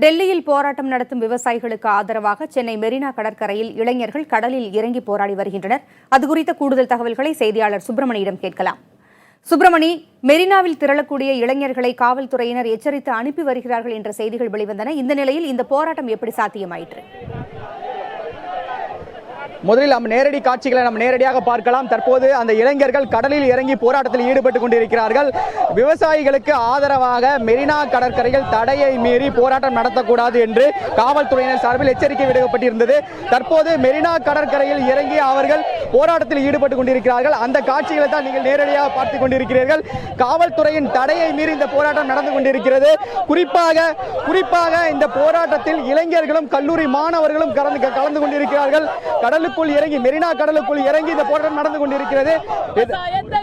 டெல்லியில் போராட்டம் நடத்தும் விவசாயிகளுக்கு ஆதரவாக சென்னை மெரினா கடற்கரையில் இளைஞர்கள் கடலில் இறங்கி போராடி வருகின்றனர். அது குறித்த கூடுதல் தகவல்களை செய்தியாளர் சுப்பிரமணியிடம் கேட்கலாம். சுப்பிரமணி, மெரினாவில் திரளக்கூடிய இளைஞர்களை காவல்துறையினர் எச்சரித்து அனுப்பி வருகிறார்கள் என்ற செய்திகள் வெளிவந்தன. இந்த நிலையில் இந்த போராட்டம் எப்படி சாத்தியமாயிற்று? முதலில் நம்ம நேரடி காட்சிகளை நம்ம நேரடியாக பார்க்கலாம். தற்போது அந்த இளைஞர்கள் கடலில் இறங்கி போராட்டத்தில் ஈடுபட்டுக் கொண்டிருக்கிறார்கள். விவசாயிகளுக்கு ஆதரவாக மெரினா கடற்கரையில் தடையை மீறி போராட்டம் நடத்தக்கூடாது என்று காவல்துறையினர் சார்பில் எச்சரிக்கை விடுக்கப்பட்டிருந்தது. தற்போது மெரினா கடற்கரையில் இறங்கி அவர்கள் போராட்டத்தில் ஈடுபட்டுக் கொண்டிருக்கிறார்கள். அந்த காட்சிகளை தான் நீங்கள் நேரடியாக பார்த்துக் கொண்டிருக்கிறீர்கள். காவல்துறையின் தடையை மீறி இந்த போராட்டம் நடந்து கொண்டிருக்கிறது. குறிப்பாக இந்த போராட்டத்தில் இளைஞர்களும் கல்லூரி மாணவர்களும் கலந்து கொண்டிருக்கிறார்கள். இறங்கி மெரினா கடலுக்குள் இறங்கி இந்த போராட்டம் நடந்து கொண்டிருக்கிறது.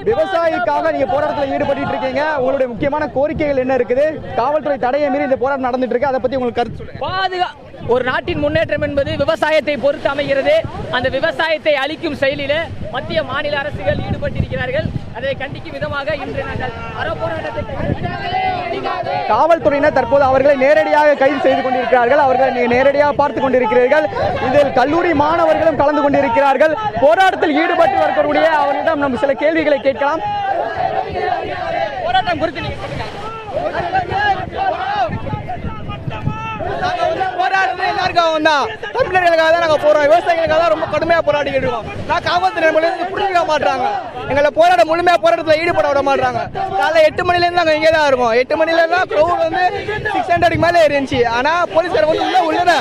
விவசாயிக்காக நீங்க போராட்டத்தில் ஈடுபட்டு இருக்கீங்க. உங்களுடைய முக்கியமான கோரிக்கைகள் என்ன இருக்குது? காவல்துறை தடையை மீறி இந்த போராட்டம் நடந்துட்டு இருக்கு. அதை பத்தி உங்களுக்கு கருத்து சொல்லுங்க. ஒரு நாட்டின் முன்னேற்றம் என்பது விவசாயத்தை பொறுத்து அமைகிறது. அந்த விவசாயத்தை அளிக்கும் செயலில் மத்திய மாநில அரசுகள் ஈடுபட்டிருக்கிறார்கள். அதை கண்டிக்கும் விதமாக இன்று நாங்கள் காவல்துறையினர் தற்போது அவர்களை நேரடியாக கைது செய்து கொண்டிருக்கிறார்கள். அவர்களை நேரடியாக பார்த்துக் கொண்டிருக்கிறீர்கள். இதில் கல்லூரி மாணவர்களும் கலந்து கொண்டிருக்கிறார்கள். போராட்டத்தில் ஈடுபட்டு வரக்கூடிய அவரிடம் நம்ம சில கேள்விகளை கேட்கலாம். போராட்டம் குறித்து தமிழர்களுக்காக தான் நாங்கள் போறோம். விவசாயிகளுக்காக தான் ரொம்ப கடுமையாக போராடிக்கிட்டு இருக்கோம். நான் காவல்துறை புரிஞ்சுக்க மாட்டாங்க. எங்களை போராட்டம் முழுமையாக போராட்டத்தில் ஈடுபட விட மாட்டாங்க. காலைல 8 மணிலேருந்து நாங்கள் இங்கே தான் இருக்கோம். 8 மணிலேருந்து க்ரௌட் வந்து 600 மேலே இருந்துச்சு. ஆனால் போலீஸ்கார வந்து உள்ள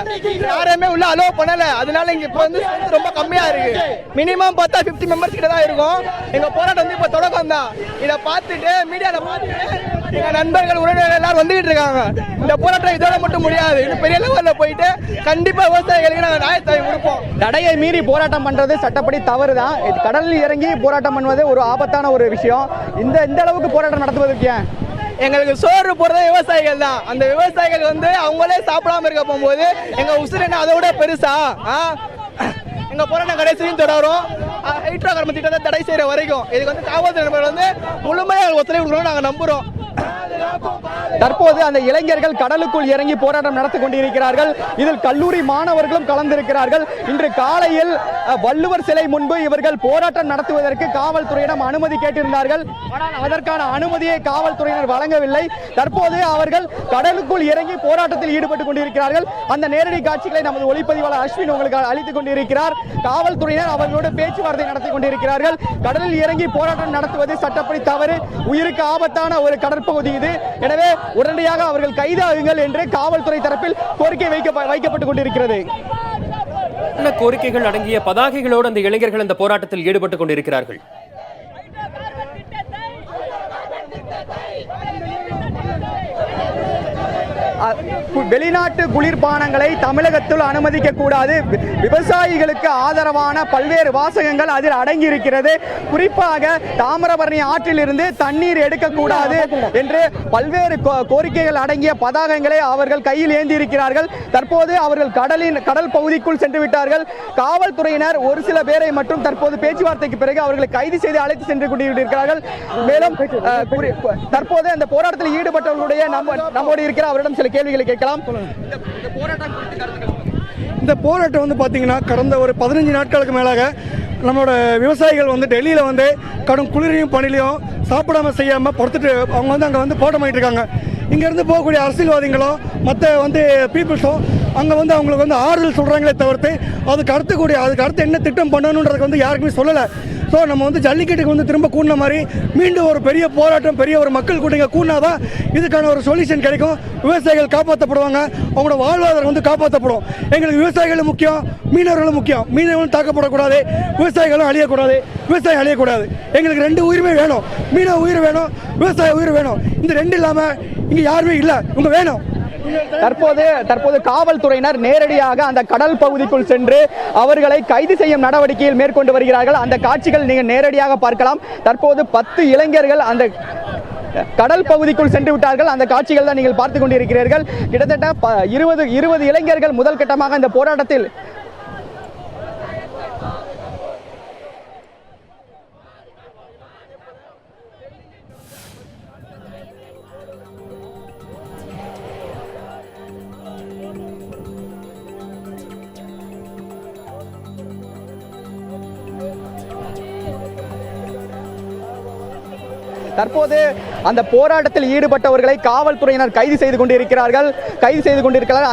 யாரையுமே உள்ள அலோவ் பண்ணலை. அதனால இங்கே இப்போ வந்து ரொம்ப கம்மியாக இருக்கு. மினிமம் பார்த்தா 50 மெம்பர்ஸ் கிட்ட தான் இருக்கும். எங்கள் போராட்டம் வந்து இப்போ தொடக்கம் தான். இதை பார்த்துட்டு மீடியாவில் பார்த்துட்டு எங்கள் நண்பர்கள் உறவினர்கள் எல்லாரும் வந்துகிட்டு இருக்காங்க. இந்த போராட்டம் இதோட மட்டும் முடியாது. இன்னும் பெரிய லெவலில் போயிட்டு கண்டிப்பா விவசாயிகளுக்கு நாங்கள் நியாயத்தை கொடுப்போம். தடையை மீறி போராட்டம் பண்றது சட்டப்படி தவறுதான். கடலில் இறங்கி போராட்டம் பண்ணுவது ஒரு ஆபத்தான ஒரு விஷயம். இந்த அளவுக்கு போராட்டம் நடத்துவதற்கு ஏன்? எங்களுக்கு சோறு போடுறதே விவசாயிகள் தான். அந்த விவசாயிகள் வந்து அவங்களே சாப்பிடாம இருக்க போகும்போது எங்க உசுறு என்ன அதை விட பெருசா? எங்க போராட்டம் கடைசியும் தொடரும். ஹைட்ரோ கார்பன் திட்டத்தை தடை செய்யற வரைக்கும் இதுக்கு வந்து காவல்துறை வந்து முழுமையாக ஒத்துழைப்பு கொடுக்கணும்னு நாங்கள் நம்புறோம். தற்போது அந்த இளைஞர்கள் கடலுக்குள் இறங்கி போராட்டம் நடத்தி கொண்டிருக்கிறார்கள். இதில் கல்லூரி மாணவர்களும் கலந்திருக்கிறார்கள். இன்று காலையில் வள்ளுவர் சிலை முன்பு இவர்கள் போராட்டம் நடத்துவதற்கு காவல்துறையிடம் அனுமதி கேட்டிருந்தார்கள். ஆனால் அதற்கான அனுமதியை காவல்துறையினர் வழங்கவில்லை. தற்போது அவர்கள் கடலுக்குள் இறங்கி போராட்டத்தில் ஈடுபட்டுக் கொண்டிருக்கிறார்கள். அந்த நேரடி காட்சிகளை நமது ஒளிப்பதிவாளர் அஸ்வின் உங்களுக்கு அளித்துக் கொண்டிருக்கிறார். காவல்துறையினர் அவர்களோடு பேச்சுவார்த்தை நடத்தி கொண்டிருக்கிறார்கள். கடலில் இறங்கி போராட்டம் நடத்துவது சட்டப்படி தவறு, உயிருக்கு ஆபத்தான ஒரு கடற்பகுதி இது. எனவே உடனடியாக அவர்கள் கைதாகுங்கள் என்று காவல்துறை தரப்பில் கோரிக்கை வைக்கப்பட்டுக் கொண்டிருக்கிறது. கோரிக்கைகள் அடங்கிய பதாகைகளோடு அந்த இளைஞர்கள் இந்த போராட்டத்தில் ஈடுபட்டுக் கொண்டிருக்கிறார்கள். வெளிநாட்டு குளிர்பானங்களை தமிழகத்தில் அனுமதிக்க கூடாது. விவசாயிகளுக்கு ஆதரவான பல்வேறு வாசகங்கள் அதில் அடங்கி இருக்கிறது. குறிப்பாக தாமிரபரணி ஆற்றில் இருந்து தண்ணீர் எடுக்கக்கூடாது என்று பல்வேறு கோரிக்கைகள் அடங்கிய பதாகங்களை அவர்கள் கையில் ஏந்தி இருக்கிறார்கள். தற்போது அவர்கள் கடல் பகுதிக்குள் சென்று விட்டார்கள். காவல்துறையினர் ஒரு சில பேரை மட்டும் தற்போது பேச்சுவார்த்தைக்கு பிறகு அவர்களை கைது செய்து அழைத்து சென்று கொண்டிருக்கிறார்கள். மேலும் தற்போது அந்த போராட்டத்தில் ஈடுபட்டவர்களுடைய நம்மோடு இருக்கிற அவரிடம் சில கேள்விகளை கேட்கலாம். இந்த போராட்டம் வந்து பார்த்தீங்கன்னா கடந்த ஒரு 15 நாட்களுக்கு மேலாக நம்மளோட விவசாயிகள் வந்து டெல்லியில் வந்து கடும் குளிரையும் பனிலையும் சாப்பிடாம செய்யாமல் பொறுத்துட்டு அவங்க வந்து அங்கே வந்து போராட்டம் பண்ணிட்டு இருக்காங்க. இங்கேருந்து போகக்கூடிய அரசியல்வாதிகளோ மற்ற வந்து பீப்புள்ஸோ அங்கே வந்து அவங்களுக்கு வந்து ஆறுதல் சொல்கிறாங்களே தவிர்த்து அதுக்கு அடுத்து என்ன திட்டம் பண்ணணுன்றதுக்கு வந்து யாருக்குமே சொல்லலை. ஸோ நம்ம வந்து ஜல்லிக்கட்டுக்கு வந்து திரும்ப கூடின மாதிரி மீண்டும் ஒரு பெரிய போராட்டம், பெரிய ஒரு மக்கள் கூட்டிங்க கூடினாதான் இதுக்கான ஒரு சொல்யூஷன் கிடைக்கும். விவசாயிகள் காப்பாற்றப்படுவாங்க, அவங்களோட வாழ்வாதாரம் வந்து காப்பாற்றப்படும். எங்களுக்கு விவசாயிகளும் முக்கியம், மீனவர்களும் முக்கியம். மீனவர்களும் தாக்கப்படக்கூடாது, விவசாயிகளும் அழியக்கூடாது. எங்களுக்கு 2 உயிருமே வேணும். மீனவ உயிர் வேணும், விவசாய உயிர் வேணும். இந்த 2 இல்லாமல் இங்கே யாருமே இல்லை. இவங்க வேணும். தற்போது காவல்துறையினர் நேரடியாக அந்த கடல் பகுதிக்குள் சென்று அவர்களை கைது செய்யும் நடவடிக்கையில் மேற்கொண்டு வருகிறார்கள். அந்த காட்சிகள் நீங்கள் நேரடியாக பார்க்கலாம். தற்போது 10 இளைஞர்கள் அந்த கடல் பகுதிக்குள் சென்று விட்டார்கள். அந்த காட்சிகள் தான் நீங்கள் பார்த்துக் கொண்டிருக்கிறீர்கள். கிட்டத்தட்ட 20 இளைஞர்கள் முதல் கட்டமாக இந்த போராட்டத்தில் தற்போது அந்த போராட்டத்தில் ஈடுபட்டவர்களை காவல்துறையினர் கைது செய்து கொண்டிருக்கிறார்கள்.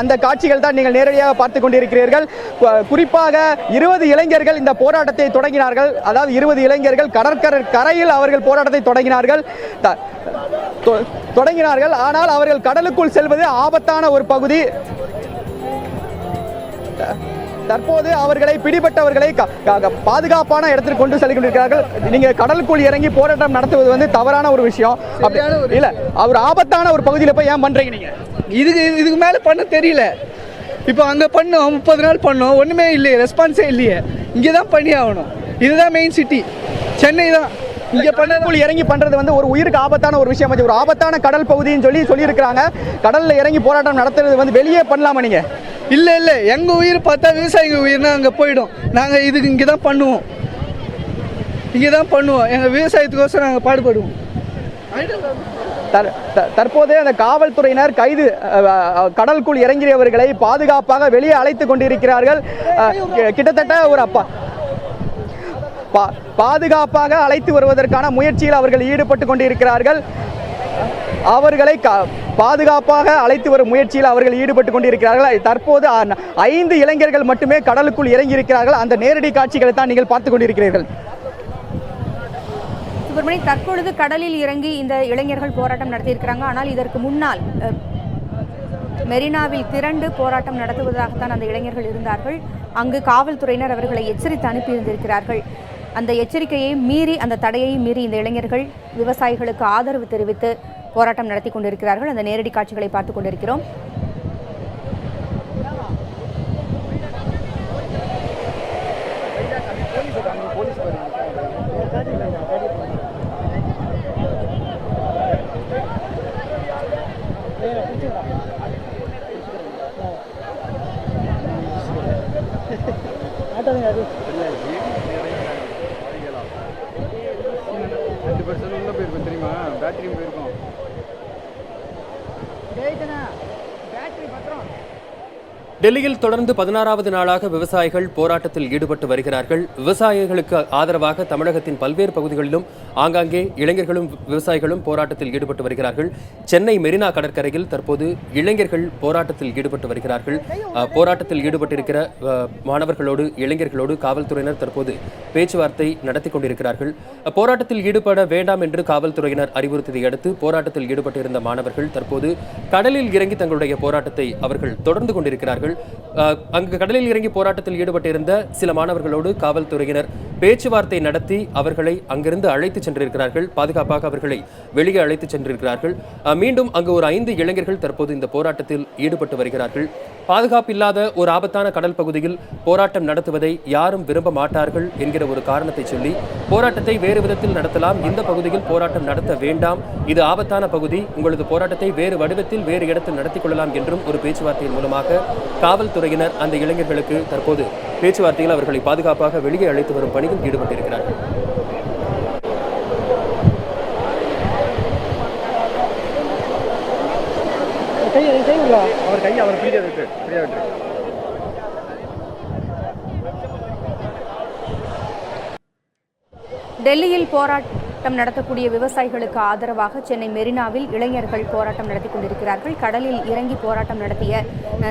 அந்த காட்சிகள் தான் நீங்கள் நேரடியாக பார்த்து கொண்டிருக்கிறீர்கள். குறிப்பாக 20 இளைஞர்கள் இந்த போராட்டத்தை தொடங்கினார்கள். அதாவது 20 இளைஞர்கள் கடற்கரை கரையில் அவர்கள் போராட்டத்தை தொடங்கினார்கள். ஆனால் அவர்கள் கடலுக்குள் செல்வது ஆபத்தான ஒரு பகுதி. தற்போது அவர்களை பிடிபட்டவர்களை பாதுகாப்பான இடத்திற்கு கொண்டு செல்ல கொண்டிருக்கிறார்கள். நீங்க கடலுக்குள் இறங்கி போராட்டம் நடத்துவது தவறான ஒரு விஷயம். இல்ல, அவர் ஆபத்தான ஒரு பகுதியில் போய் ஏன் பண்றீங்க நீங்க? இதுக்கு மேல பண்ண தெரியல. இப்போ அங்க பண்ணோம், 30 நாள் பண்ணோம், ஒண்ணுமே இல்லையே, ரெஸ்பான்ஸே இல்லையே. இங்கே தான் பண்ணி ஆகணும். இதுதான் மெயின் சிட்டி, சென்னை தான். இங்க கடலுக்குள் இறங்கி பண்றது ஒரு உயிருக்கு ஆபத்தான ஒரு விஷயம். ஒரு ஆபத்தான கடல் பகுதின்னு சொல்லி இருக்கிறாங்க. கடல்ல இறங்கி போராட்டம் நடத்துறது வெளியே பண்ணலாமா நீங்க? இல்ல, எங்க உயிர் பார்த்தா விவசாயிங்க உயிர்னா அங்க போயிடும். நாங்க இதுக்கு இங்கே தான் பண்ணுவோம். எங்க விவசாயத்துக்கோசரம் நாங்கள் பாடுபடுவோம். தற்போது அந்த காவல்துறையினர் கடலுக்குள் இறங்கியவர்களை பாதுகாப்பாக வெளியே அழைத்துக் கொண்டிருக்கிறார்கள். கிட்டத்தட்ட ஒரு பாதுகாப்பாக அழைத்து வருவதற்கான முயற்சியில் அவர்கள் ஈடுபட்டு கொண்டிருக்கிறார்கள். அவர்களை பாதுகாப்பாக அழைத்து வரும் முயற்சியில் அவர்கள் ஈடுபட்டு கொண்டிருக்கிறார்கள். தற்போது 5 இளைஞர்கள் மட்டுமே கடலுக்குள் இறங்கி இருக்கிறார்கள். அந்த நேரடி காட்சிகளை தான் நீங்கள் பார்த்துக் கொண்டிருக்கிறீர்கள். சுப்பிரமணி, தற்பொழுது கடலில் இறங்கி இந்த இளைஞர்கள் போராட்டம் நடத்தியிருக்கிறாங்க. ஆனால் இதற்கு முன்னால் மெரினாவில் திரண்டு போராட்டம் நடத்துவதாகத்தான் அந்த இளைஞர்கள் இருந்தார்கள். அங்கு காவல்துறையினர் அவர்களை எச்சரித்து அனுப்பியிருந்திருக்கிறார்கள். அந்த எச்சரிக்கையை மீறி, அந்த தடையை மீறி இந்த இளைஞர்கள் விவசாயிகளுக்கு ஆதரவு தெரிவித்து போராட்டம் நடத்தி கொண்டிருக்கிறார்கள். அந்த நேரடி காட்சிகளை பார்த்துக் கொண்டிருக்கிறோம். தெரியுமா? பேட்டரி போயிருக்கோம். டெல்லியில் தொடர்ந்து 16வது நாளாக விவசாயிகள் போராட்டத்தில் ஈடுபட்டு வருகிறார்கள். விவசாயிகளுக்கு ஆதரவாக தமிழகத்தின் பல்வேறு பகுதிகளிலும் ஆங்காங்கே இளைஞர்களும் விவசாயிகளும் போராட்டத்தில் ஈடுபட்டு வருகிறார்கள். சென்னை மெரினா கடற்கரையில் தற்போது இளைஞர்கள் போராட்டத்தில் ஈடுபட்டு வருகிறார்கள். போராட்டத்தில் ஈடுபட்டிருக்கிற மாணவர்களோடு இளைஞர்களோடு காவல்துறையினர் தற்போது பேச்சுவார்த்தை நடத்தி கொண்டிருக்கிறார்கள். போராட்டத்தில் ஈடுபட வேண்டாம் என்று காவல்துறையினர் அறிவுறுத்தியதை அடுத்து போராட்டத்தில் ஈடுபட்டிருந்த மாணவர்கள் தற்போது கடலில் இறங்கி தங்களுடைய போராட்டத்தை அவர்கள் தொடர்ந்து கொண்டிருக்கிறார்கள். அங்கு கடலில் இறங்கி போராட்டத்தில் ஈடுபட்டிருந்த சில மாணவர்களோடு காவல்துறையினர் பேச்சுவார்த்தை நடத்தி அவர்களை அங்கிருந்து அழைத்து சென்றிருக்கிறார்கள். பாதுகாப்பாக அவர்களை வெளியே அழைத்து சென்றிருக்கிறார்கள். மீண்டும் அங்கு ஒரு 5 இளைஞர்கள் தற்போது இந்த போராட்டத்தில் ஈடுபட்டு வருகிறார்கள். பாதுகாப்பு இல்லாத ஒரு ஆபத்தான கடல் பகுதியில் போராட்டம் நடத்துவதை யாரும் விரும்ப மாட்டார்கள் என்கிற ஒரு காரணத்தை சொல்லி போராட்டத்தை வேறு விதத்தில் நடத்தலாம், இந்த பகுதியில் போராட்டம் நடத்த வேண்டாம், இது ஆபத்தான பகுதி, உங்களது போராட்டத்தை வேறு வடிவத்தில் வேறு இடத்தில் நடத்திக் கொள்ளலாம் என்றும் ஒரு பேச்சுவார்த்தையின் மூலமாக காவல்துறையினர் அந்த இளைஞர்களுக்கு தற்போது பேச்சுவார்த்தையில் அவர்களை பாதுகாப்பாக வெளியே அழைத்து வரும் பணியில் ஈடுபட்டிருக்கிறார்கள். டெல்லியில் போராட்டம் நடத்தக்கூடிய விவசாயிகளுக்கு ஆதரவாக சென்னை மெரினாவில் இளைஞர்கள் போராட்டம் நடத்தி கொண்டிருக்கிறார்கள். கடலில் இறங்கி போராட்டம் நடத்திய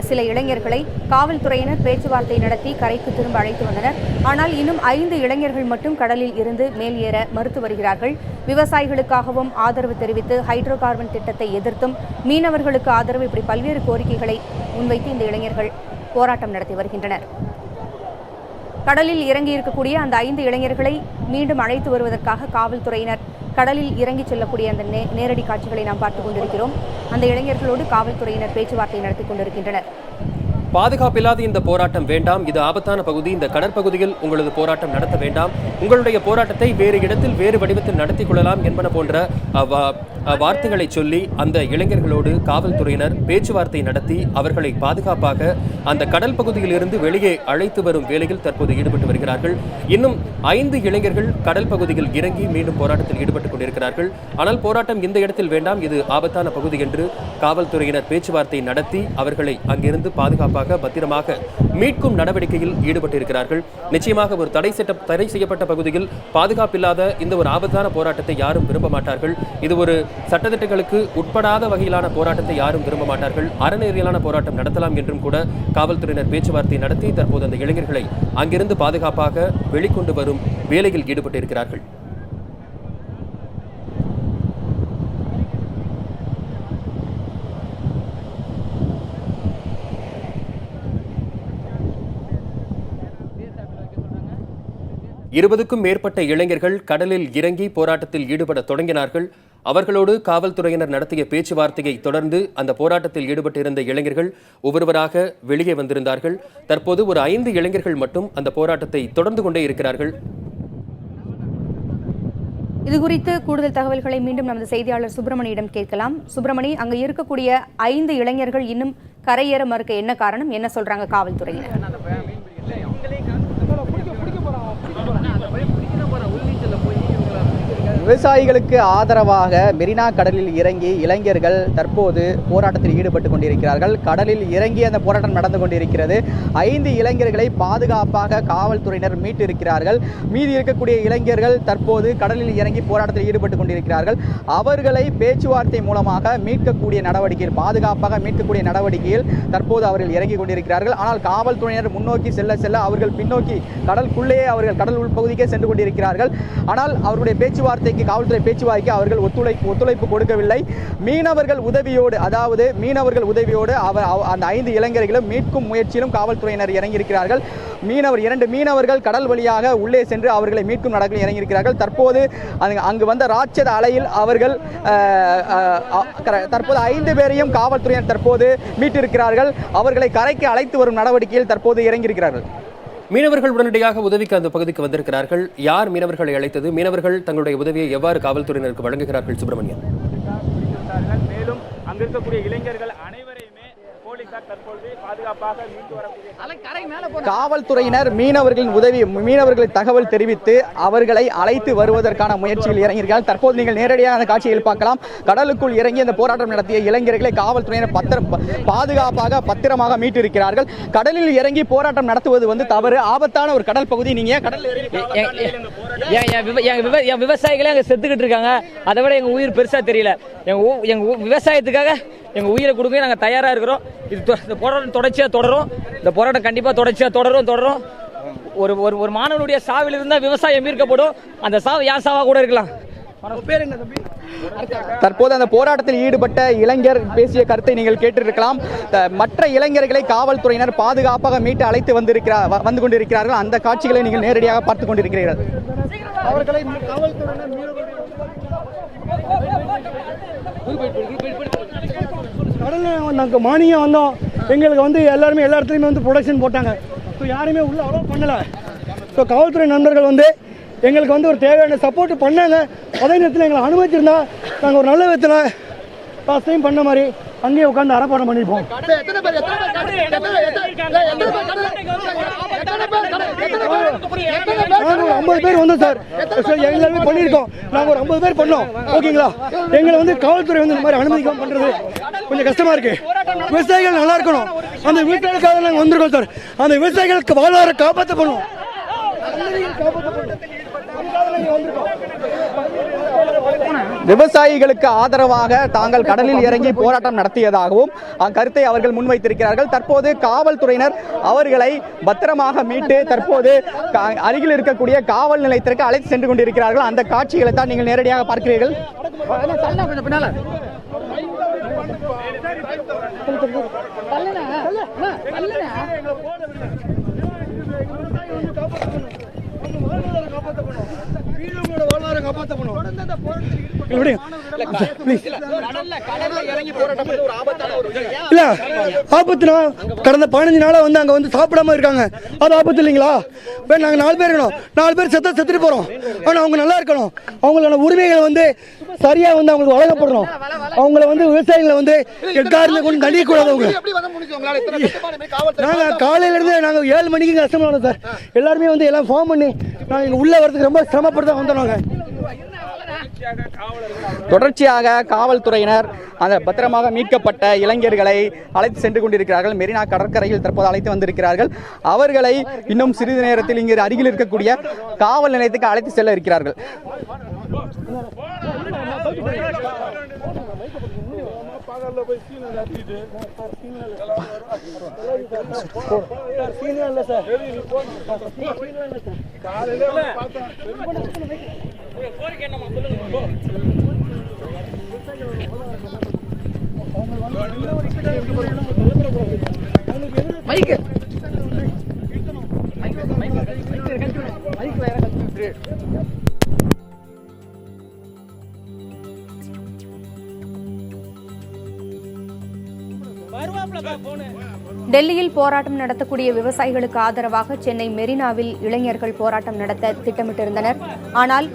சில இளைஞர்களை காவல்துறையினர் பேச்சுவார்த்தை நடத்தி கரைக்கு திரும்ப அழைத்து வந்தனர். ஆனால் இன்னும் 5 இளைஞர்கள் மட்டும் கடலில் இருந்து மேல் ஏற மறுத்து வருகிறார்கள். விவசாயிகளுக்காகவும் ஆதரவு தெரிவித்து ஹைட்ரோ கார்பன் திட்டத்தை எதிர்த்தும் மீனவர்களுக்கு ஆதரவு, இப்படி பல்வேறு கோரிக்கைகளை முன்வைத்து இந்த இளைஞர்கள் போராட்டம் நடத்தி வருகின்றனர். கடலில் இறங்கி இருக்கக்கூடிய அந்த 5 இளைஞர்களை மீண்டும் அழைத்து வருவதற்காக காவல்துறையினர் கடலில் இறங்கி செல்லக்கூடிய அந்த நேரடி காட்சிகளை நாம் பார்த்துக் கொண்டிருக்கிறோம். அந்த இளைஞர்களோடு காவல்துறையினர் பேச்சுவார்த்தை நடத்தி கொண்டிருக்கின்றனர். பாதுகாப்பில்லாத இந்த போராட்டம் வேண்டாம், இது ஆபத்தான பகுதி, இந்த கடற்பகுதியில் உங்களது போராட்டம் நடத்த வேண்டாம், உங்களுடைய போராட்டத்தை வேறு இடத்தில் வேறு வடிவத்தில் நடத்தி கொள்ளலாம் என்பன போன்ற வார்த்தைகளை சொல்லி அந்த இளைஞர்களோடு காவல்துறையினர் பேச்சுவார்த்தை நடத்தி அவர்களை பாதுகாப்பாக அந்த கடல் பகுதியில் இருந்து வெளியே அழைத்து வரும் வேலையில் தற்போது ஈடுபட்டு வருகிறார்கள். இன்னும் 5 இளைஞர்கள் கடல் பகுதியில் இறங்கி மீண்டும் போராட்டத்தில் ஈடுபட்டுக் கொண்டிருக்கிறார்கள். ஆனால் போராட்டம் இந்த இடத்தில் வேண்டாம், இது ஆபத்தான பகுதி என்று காவல்துறையினர் பேச்சுவார்த்தை நடத்தி அவர்களை அங்கிருந்து பாதுகாப்பாக பத்திரமாக மீட்கும் நடவடிக்கையில் ஈடுபட்டிருக்கிறார்கள். நிச்சயமாக ஒரு தடை செய்யப்பட்ட பகுதியில் பாதுகாப்பில்லாத இந்த ஒரு ஆபத்தான போராட்டத்தை யாரும் விரும்ப மாட்டார்கள். இது ஒரு சட்டத்திட்டங்களுக்கு உட்படாத வகையிலான போராட்டத்தை யாரும் விரும்ப மாட்டார்கள். அறநெறியிலான போராட்டம் நடத்தலாம் என்றும் கூட காவல்துறையினர் பேச்சுவார்த்தை நடத்தி தற்போது அந்த இளைஞர்களை அங்கிருந்து பாதுகாப்பாக வெளிக்கொண்டு வரும் வேலையில் ஈடுபட்டிருக்கிறார்கள். இருபதுக்கும் மேற்பட்ட இளைஞர்கள் கடலில் இறங்கி போராட்டத்தில் ஈடுபட தொடங்கினார்கள். அவர்களோடு காவல்துறையினர் நடத்திய பேச்சுவார்த்தையை தொடர்ந்து அந்த போராட்டத்தில் ஈடுபட்டிருந்த இளைஞர்கள் ஒவ்வொருவராக வெளியே வந்திருந்தார்கள். தற்போது ஒரு 5 இளைஞர்கள் மட்டும் அந்த போராட்டத்தை தொடர்ந்து கொண்டே இருக்கிறார்கள். இதுகுறித்து கூடுதல் தகவல்களை மீண்டும் நமது செய்தியாளர் சுப்பிரமணியிடம் கேட்கலாம். சுப்பிரமணி, அங்க இருக்கக்கூடிய 5 இளைஞர்கள் இன்னும் கரையேற மறுக்க என்ன காரணம், என்ன சொல்றாங்க காவல்துறையினர்? விவசாயிகளுக்கு ஆதரவாக மெரினா கடலில் இறங்கி இளைஞர்கள் தற்போது போராட்டத்தில் ஈடுபட்டு கொண்டிருக்கிறார்கள். கடலில் இறங்கி அந்த போராட்டம் நடந்து கொண்டிருக்கிறது. 5 இளைஞர்களை பாதுகாப்பாக காவல்துறையினர் மீட்டிருக்கிறார்கள். மீதி இருக்கக்கூடிய இளைஞர்கள் தற்போது கடலில் இறங்கி போராட்டத்தில் ஈடுபட்டு கொண்டிருக்கிறார்கள். அவர்களை பேச்சுவார்த்தை மூலமாக மீட்கக்கூடிய நடவடிக்கையில், பாதுகாப்பாக மீட்கக்கூடிய நடவடிக்கையில் தற்போது அவர்கள் இறங்கி கொண்டிருக்கிறார்கள். ஆனால் காவல்துறையினர் முன்னோக்கி செல்ல அவர்கள் பின்னோக்கி கடலுக்குள்ளேயே அவர்கள் கடல் உள்பகுதிக்கே சென்று கொண்டிருக்கிறார்கள். ஆனால் அவருடைய பேச்சுவார்த்தை காவல்துறை பேச்சுவார்த்தைக்கு அவர்கள் ஒத்துழைப்பு கொடுக்கவில்லை. மீனவர்கள் உதவியோடு அந்த 5 இளைஞர்களும் மீட்கும் முயற்சியிலும் காவல்துறையினர் இறங்கியிருக்கிறார்கள். 2 மீனவர்கள் கடல் வழியாக உள்ளே சென்று அவர்களை மீட்கும் நடவடிக்கையில் இறங்கியிருக்கிறார்கள். தற்போது அங்கு வந்த ராட்சத அலையில் அவர்கள் தற்போது 5 பேரையும் காவல்துறையினர் தற்போது மீட்டிருக்கிறார்கள். அவர்களை கரைக்கு அழைத்து வரும் நடவடிக்கையில் தற்போது இறங்கியிருக்கிறார்கள். மீனவர்கள் உடனடியாக உதவிக்கு அந்த பகுதிக்கு வந்திருக்கிறார்கள். யார் மீனவர்களை அழைத்தது? மீனவர்கள் தங்களுடைய உதவியை எவ்வாறு காவல்துறையினருக்கு வழங்குகிறார்கள்? சுப்பிரமணியன், மேலும் அங்க இருக்கக்கூடிய இளைஞர்கள் அனைவரையுமே போலீசார் தற்பொழுது பாதுகாப்பாக மீட்டு வரக்கூடிய காவல்துறையினர் மீனவர்களின் தகவல் தெரிவித்து அவர்களை அழைத்து வருவதற்கான முயற்சியில் இறங்கியிருக்கிறார்கள். தற்போது நீங்கள் நேரடியாக அந்த காட்சியில் பார்க்கலாம். கடலுக்குள் இறங்கி அந்த போராட்டம் நடத்திய இளைஞர்களை காவல்துறையினர் பாதுகாப்பாக பத்திரமாக மீட்டிருக்கிறார்கள். கடலில் இறங்கி போராட்டம் நடத்துவது தவறு, ஆபத்தான ஒரு கடல் பகுதி. நீங்க கடலில் என் விவசாயிகளே அங்க செத்துக்கிட்டு இருக்காங்க. அதை விட எங்க உயிர் பெருசா தெரியல. எங்க விவசாயத்துக்காக எங்க உயிரை கொடுக்க நாங்க தயாரா இருக்கிறோம். இந்த போராட்டம் தொடர்ச்சியா தொடரும். இந்த போராட்டம் கண்டிப்பா தொடர்ச்சியா தொடரும். ஒரு மாணவனுடைய சாவில் இருந்தா விவசாயம் மீட்கப்படும். அந்த சாவு யார் சாவா கூட இருக்கலாம். தற்போது அந்த போராட்டத்தில் ஈடுபட்ட இளைஞர் பேசிய கருத்தை நீங்கள் கேட்டிருக்கலாம். மற்ற இளைஞர்களை காவல்துறையினர் பாதுகாப்பாக மீட்டு அழைத்து வந்து கொண்டிருக்கிறார்கள். அந்த காட்சிகளை நீங்கள் நேரடியாக பார்த்துக் கொண்டிருக்கிறீர்கள். அவர்களை காவல்துறையினர் கடலில் நாங்கள் மார்னிங்காக வந்தோம். எங்களுக்கு எல்லாருமே எல்லா இடத்துலையுமே ப்ரொடக்ஷன் போட்டாங்க. ஸோ யாருமே உள்ளே அலோவ் பண்ணலை. ஸோ காவல்துறை நண்பர்கள் எங்களுக்கு ஒரு தேவையான சப்போர்ட் பண்ணாங்க. அதே நேரத்தில் எங்களை அனுமதிச்சிருந்தா நாங்கள் ஒரு நல்ல விதத்தில் லாஸ்ட் டைம் பண்ண மாதிரி அங்கேயே உட்காந்து அறப்பாடம் பண்ணிருப்போம். நாங்கள் ஒரு 50 பேர் வந்தோம் சார். எல்லாருமே பண்ணியிருக்கோம். நாங்கள் ஒரு 50 பேர் பண்ணோம். ஓகேங்களா? எங்களை காவல்துறை இந்த மாதிரி அனுமதிக்காம பண்றது கொஞ்சம் கஷ்டமா இருக்கு. விவசாயிகள் நல்லா இருக்கணும். அந்த விவசாயிகளுக்காக நாங்கள் வந்திருக்கோம் சார். அந்த விவசாயிகளுக்கு வாழ்வாதார காப்பாற்றப்படணும். விவசாயிகளுக்கு ஆதரவாக தாங்கள் கடலில் இறங்கி போராட்டம் நடத்தியதாகவும் கருத்தை அவர்கள் முன்வைத்திருக்கிறார்கள். தற்போது காவல்துறையினர் அவர்களை பத்திரமாக மீட்டு தற்போது அருகில் இருக்கக்கூடிய காவல் நிலையத்திற்கு அழைத்து சென்று கொண்டிருக்கிறார்கள். அந்த காட்சிகளை தான் நீங்கள் நேரடியாக பார்க்கிறீர்கள். வாழ்வாதாரம் காப்பாற்றணும். இல்ல ஆபத்துனா கடந்த 15 நாளா வந்து அங்க வந்து சாப்பிடாம இருக்காங்க. அது ஆபத்து இல்லைங்களா? நாங்க 4 பேர் இருக்கணும். 4 பேர் செத்துட்டு போறோம். ஆனா அவங்க நல்லா இருக்கணும். அவங்களோட உரிமைகளை வந்து சரியா வந்து அவங்களுக்கு வழங்கப்படணும். அவங்கள வந்து விவசாயிகளை வந்து எக்காரணம் கொண்டு தண்டிக்க கூடாது. அவங்க நாங்க காலையில இருந்து நாங்க 7 மணிக்கு கஷ்டமான சார். எல்லாருமே வந்து எல்லாம் ஃபார்ம் பண்ணி நாங்க இங்க உள்ள வரதுக்கு ரொம்ப சிரமப்பட்டு தான் வந்தோம். நாங்க தொடர்ச்சியாக காவல்துறையினர் அந்த பத்திரமாக மீட்கப்பட்ட இளைஞர்களை அழைத்து சென்று கொண்டிருக்கிறார்கள். மெரினா கடற்கரையில் தற்போது அழைத்து வந்திருக்கிறார்கள். அவர்களை இன்னும் சிறிது நேரத்தில் இங்கு அருகில் இருக்கக்கூடிய காவல் நிலையத்துக்கு அழைத்து செல்ல இருக்கிறார்கள். டெல்லியில் போராட்டம் நடத்தக்கூடிய விவசாயிகளுக்கு ஆதரவாக சென்னை மெரினாவில் இளைஞர்கள் போராட்டம் நடத்த திட்டமிட்டிருந்தனர். ஆனால்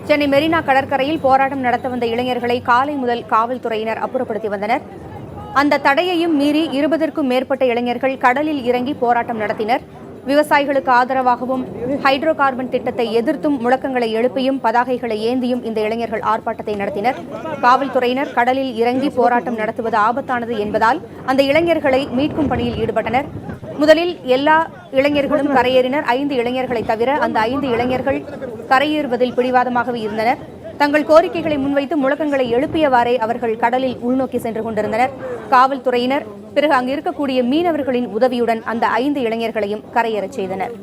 சென்னை மெரினா கடற்கரையில் போராட்டம் நடத்த வந்த இளைஞர்களை காலை முதல் காவல்துறையினர் அப்புறப்படுத்தி வந்தனர். அந்த தடையையும் மீறி 20க்கும் மேற்பட்ட இளைஞர்கள் கடலில் இறங்கி போராட்டம் நடத்தினர். விவசாயிகளுக்கு ஆதரவாகவும் ஹைட்ரோ கார்பன் திட்டத்தை எதிர்த்தும் முழக்கங்களை எழுப்பியும் பதாகைகளை ஏந்தியும் இந்த இளைஞர்கள் ஆர்ப்பாட்டத்தை நடத்தினர். காவல்துறையினர் கடலில் இறங்கி போராட்டம் நடத்துவது ஆபத்தானது என்பதால் அந்த இளைஞர்களை மீட்கும் பணியில் ஈடுபட்டனர். முதலில் எல்லா இளைஞர்களும் கரையேறினர். 5 இளைஞர்களை தவிர அந்த 5 இளைஞர்கள் கரையேறுவதில் பிடிவாதமாகவே இருந்தனர். தங்கள் கோரிக்கைகளை முன்வைத்து முழக்கங்களை எழுப்பியவாறே அவர்கள் கடலில் உள்நோக்கி சென்று கொண்டிருந்தனர். காவல்துறையினர் பிறகு அங்கு இருக்கக்கூடிய மீனவர்களின் உதவியுடன் அந்த 5 இளைஞர்களையும் கரையேறச் செய்தனர்.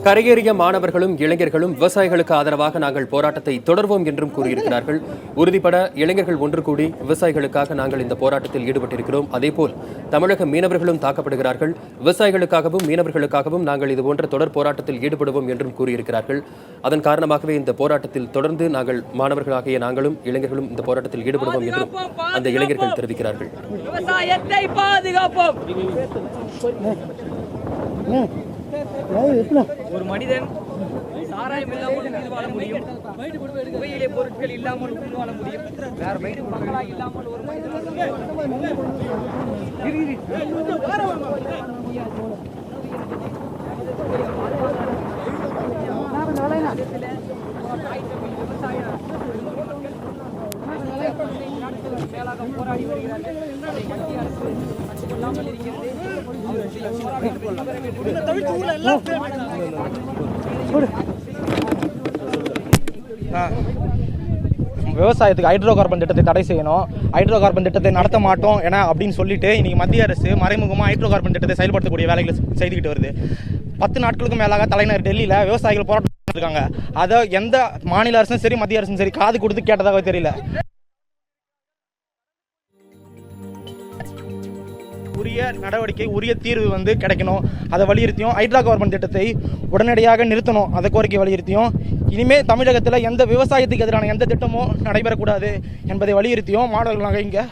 கரையேறிய மாணவர்களும் இளைஞர்களும் விவசாயிகளுக்கு ஆதரவாக நாங்கள் போராட்டத்தை தொடர்வோம் என்றும் கூறியிருக்கிறார்கள். உறுதிபட இளைஞர்கள் ஒன்று கூடி விவசாயிகளுக்காக நாங்கள் இந்த போராட்டத்தில் ஈடுபட்டிருக்கிறோம். அதேபோல் தமிழக மீனவர்களும் தாக்கப்படுகிறார்கள். விவசாயிகளுக்காகவும் மீனவர்களுக்காகவும் நாங்கள் இதுபோன்ற தொடர் போராட்டத்தில் ஈடுபடுவோம் என்றும் கூறியிருக்கிறார்கள். அதன் காரணமாகவே இந்த போராட்டத்தில் தொடர்ந்து நாங்கள் மாணவர்களாகிய நாங்களும் இளைஞர்களும் இந்த போராட்டத்தில் ஈடுபடுவோம் என்றும் அந்த இளைஞர்கள் தெரிவிக்கிறார்கள். ஒரு மனிதன் சாராயம் இல்லாமல் உயிர் வாழ முடியும், புகையிலை பொருட்கள் இல்லாமல் உயிர் வாழ முடியும், மக்களாக இல்லாமல் ஒரு போராடி வருகிறார்கள். மத்திய அரசு கற்றுக்கொள்ளாமல் இருக்கிறது. விவசாயத்துக்கு ஹைட்ரோ கார்பன் திட்டத்தை தடை செய்யணும், ஹைட்ரோ கார்பன் திட்டத்தை நடத்த மாட்டோம் என அப்படின்னு சொல்லிட்டு இன்னைக்கு மத்திய அரசு மறைமுகமாக ஹைட்ரோ கார்பன் திட்டத்தை செயல்படுத்தக்கூடிய வேலைகளை செய்துக்கிட்டு வருது. 10 நாட்களுக்கு மேலாக தலைநகர் டெல்லியில் விவசாயிகள் போராட்டம் இருக்காங்க. அதை எந்த மாநில அரசும் சரி மத்திய அரசும் சரி காது கொடுத்து கேட்டதாக தெரியல. உரிய நடவடிக்கை, உரிய தீர்வு கிடைக்கணும். அதை வலியுறுத்தியும் ஹைட்ரோ கார்பன் திட்டத்தை உடனடியாக நிறுத்தணும். அதை கோரிக்கை வலியுறுத்தியும் இனிமேல் தமிழகத்தில் எந்த விவசாயத்துக்கு எதிரான எந்த திட்டமும் நடைபெறக்கூடாது என்பதை வலியுறுத்தியும் மாணவர்களாக இங்கே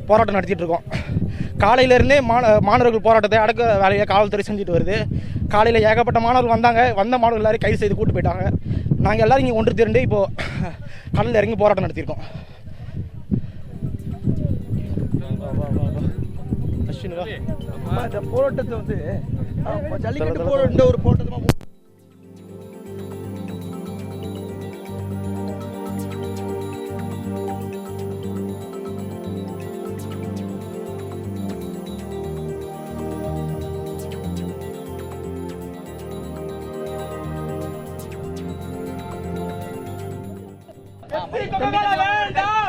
போராட்டம் நடத்திட்டு இருக்கோம். காலையிலேருந்தே மாணவர்கள் போராட்டத்தை அடக்க வேலையை காவல்துறை செஞ்சுட்டு வருது. காலையில் ஏகப்பட்ட மாணவர்கள் வந்த மாணவர்கள் எல்லாரையும் கைது செய்து கூட்டு போயிட்டாங்க. நாங்கள் எல்லாரும் இங்கே ஒன்று திரண்டு இப்போது கடலில் இறங்கி போராட்டம் நடத்தியிருக்கோம். போராட்டத்தை ஜல்லிக்கட்டு போராட்ட ஒரு போராட்டமா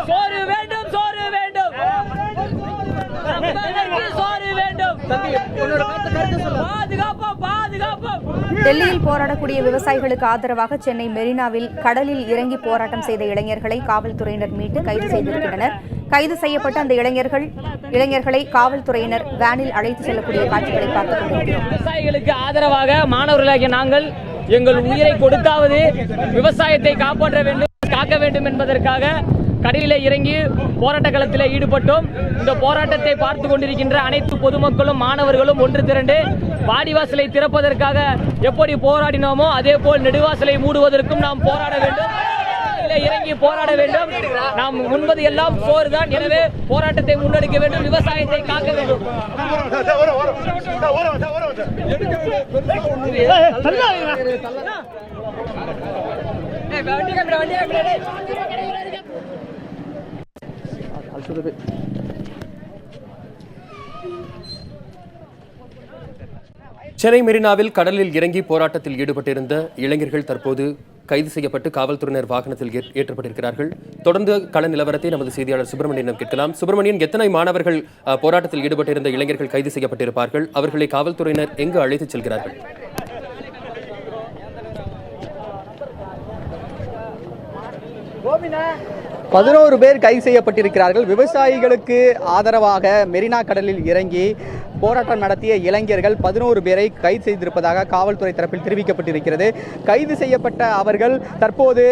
சோறு வேண்டும், சோறு வேண்டும், சோறு வேண்டும், பாதுகாப்போம், பாதுகாப்போம். டெல்லியில் போராடக்கூடிய விவசாயிகளுக்கு ஆதரவாக சென்னை மெரினாவில் கடலில் இறங்கி போராட்டம் செய்த இளைஞர்களை காவல்துறையினர் மீட்டு கைது செய்திருக்கின்றனர். கைது செய்யப்பட்ட அந்த இளைஞர்களை காவல்துறையினர் வேனில் அழைத்து செல்லக்கூடிய காட்சிகளை பார்த்துக் கொண்டிருக்கிறோம். விவசாயிகளுக்கு ஆதரவாக மாணவர்களாகிய நாங்கள் எங்கள் உயிரை கொடுத்தாவது விவசாயத்தை காப்பாற்ற வேண்டும். காக்க வேண்டும் என்பதற்காக கடலிலே இறங்கி போராட்ட களத்தில் ஈடுபட்டோம். இந்த போராட்டத்தை பார்த்து கொண்டிருக்கின்ற அனைத்து பொதுமக்களும் மாணவர்களும் ஒன்று திரண்டு வாடிவாசலை திறப்பதற்காக எப்படி போராடினோமோ அதே போல் நெடுவாசலை மூடுவதற்கும் நாம் போராட வேண்டும், இறங்கி போராட வேண்டும். நாம் முன்பது எல்லாம் சோறு தான். எனவே போராட்டத்தை முன்னெடுக்க வேண்டும், விவசாயத்தை காக்க வேண்டும். சென்னை மெரினாவில் கடலில் இறங்கி போராட்டத்தில் ஈடுபட்டிருந்த இளைஞர்கள் தற்போது கைது செய்யப்பட்டு காவல்துறையினர் வாகனத்தில் ஏற்றப்பட்டிருக்கிறார்கள். தொடர்ந்து கள நிலவரத்தை நமது செய்தியாளர் சுப்பிரமணியன் கேட்கலாம். சுப்பிரமணியன், எத்தனை மாணவர்கள் போராட்டத்தில் ஈடுபட்டிருந்த இளைஞர்கள் கைது செய்யப்பட்டிருப்பார்கள்? அவர்களை காவல்துறையினர் எங்கு அழைத்துச் செல்கிறார்கள்? பதினோரு பேர் கைது செய்யப்பட்டிருக்கிறார்கள். விவசாயிகளுக்கு ஆதரவாக மெரினா கடலில் இறங்கி போராட்டம் நடத்திய இளைஞர்கள் 11 பேரை கைது செய்திருப்பதாக காவல்துறை தரப்பில் தெரிவிக்கப்பட்டிருக்கிறது. கைது செய்யப்பட்ட அவர்கள் தற்போது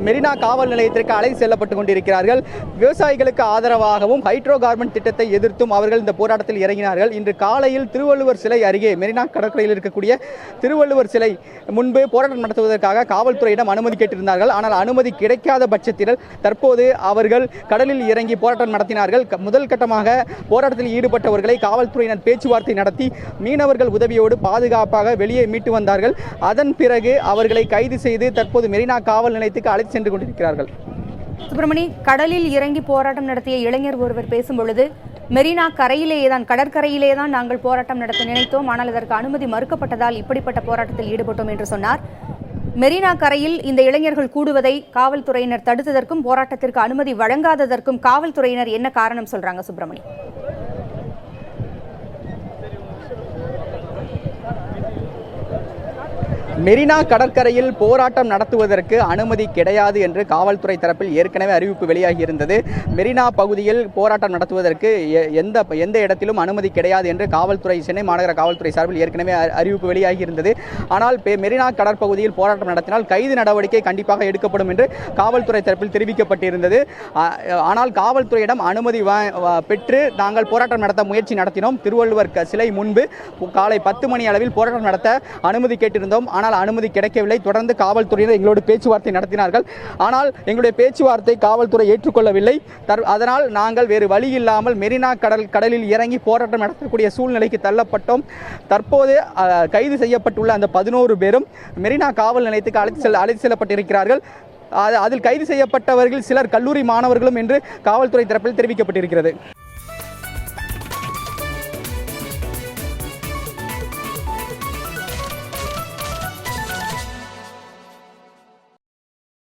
மெரினா காவல் நிலையத்திற்கு அழைத்து செல்லப்பட்டு கொண்டிருக்கிறார்கள். விவசாயிகளுக்கு ஆதரவாகவும் ஹைட்ரோ கார்பன் திட்டத்தை எதிர்த்தும் அவர்கள் இந்த போராட்டத்தில் இறங்கினார்கள். இன்று காலையில் திருவள்ளுவர் சிலை அருகே மெரினா கடற்கரையில் இருக்கக்கூடிய திருவள்ளுவர் சிலை முன்பு போராட்டம் நடத்துவதற்காக காவல்துறையிடம் அனுமதி கேட்டிருந்தார்கள். ஆனால் அனுமதி கிடைக்காத பட்சத்தில் தற்போது அவர்கள் கடலில் இறங்கி போராட்டம் நடத்தினார்கள். முதல் கட்டமாக போராட்டத்தில் ஈடுபட்டவர்களை காவல்துறையினர் பேச்சுவார்த்தை நடத்தி மீனவர்கள் உதவியோடு பாதுகாப்பாக வெளியே மீட்டு வந்தார்கள். அதன் பிறகு அவர்களை கைது செய்து தற்போது மெரினா காவல் நிலையத்துக்கு அழைத்து சென்று கொண்டிருக்கிறார்கள். சுப்பிரமணி, கடலில் இறங்கி போராட்டம் நடத்திய இளைஞர் ஒருவர் பேசும் பொழுது மெரினா கரையிலேதான், கடற்கரையிலேதான் நாங்கள் போராட்டம் நடத்த நினைத்தோம், ஆனால் அதற்கு அனுமதி மறுக்கப்பட்டதால் இப்படிப்பட்ட போராட்டத்தில் ஈடுபட்டோம் என்று சொன்னார். மெரினா கரையில் இந்த இளைஞர்கள் கூடுவதை காவல்துறையினர் தடுத்ததற்கும் போராட்டத்திற்கு அனுமதி வழங்காததற்கும் காவல்துறையினர் என்ன காரணம் சொல்றாங்க சுப்பிரமணி? மெரினா கடற்கரையில் போராட்டம் நடத்துவதற்கு அனுமதி கிடையாது என்று காவல்துறை தரப்பில் ஏற்கனவே அறிவிப்பு வெளியாகி இருந்தது. மெரினா பகுதியில் போராட்டம் நடத்துவதற்கு எந்த இடத்திலும் அனுமதி கிடையாது என்று காவல்துறை, சென்னை மாநகர காவல்துறை சார்பில் ஏற்கனவே அறிவிப்பு வெளியாகி இருந்தது. ஆனால் மெரினா கடற்பகுதியில் போராட்டம் நடத்தினால் கைது நடவடிக்கை கண்டிப்பாக எடுக்கப்படும் என்று காவல்துறை தரப்பில் தெரிவிக்கப்பட்டிருந்தது. ஆனால் காவல்துறையிடம் அனுமதி பெற்று நாங்கள் போராட்டம் நடத்த முயற்சி நடத்தினோம். திருவள்ளுவர் சிலை முன்பு காலை 10 மணி அளவில் போராட்டம் நடத்த அனுமதி கேட்டிருந்தோம். ஆனால் அனுமதி கிடைக்கவில்லை. தொடர்ந்து காவல்துறையினர் எங்களோடு பேச்சுவார்த்தை நடத்தினார்கள். ஆனால் எங்களுடைய பேச்சுவார்த்தை காவல்துறை ஏற்றுக்கொள்ளவில்லை. அதனால் நாங்கள் வேறு வழி இல்லாமல் மெரினா கடலில் இறங்கி போராட்டம் நடத்தக்கூடிய சூழ்நிலைக்கு தள்ளப்பட்டோம். தற்போது கைது செய்யப்பட்டுள்ள அந்த 11 பேரும் மெரினா காவல் நிலையத்துக்கு அழைத்து செல்லப்பட்டிருக்கிறார்கள். அதில் கைது செய்யப்பட்டவர்கள் சிலர் கல்லூரி மாணவர்களும் என்று காவல்துறை தரப்பில் தெரிவிக்கப்பட்டிருக்கிறது.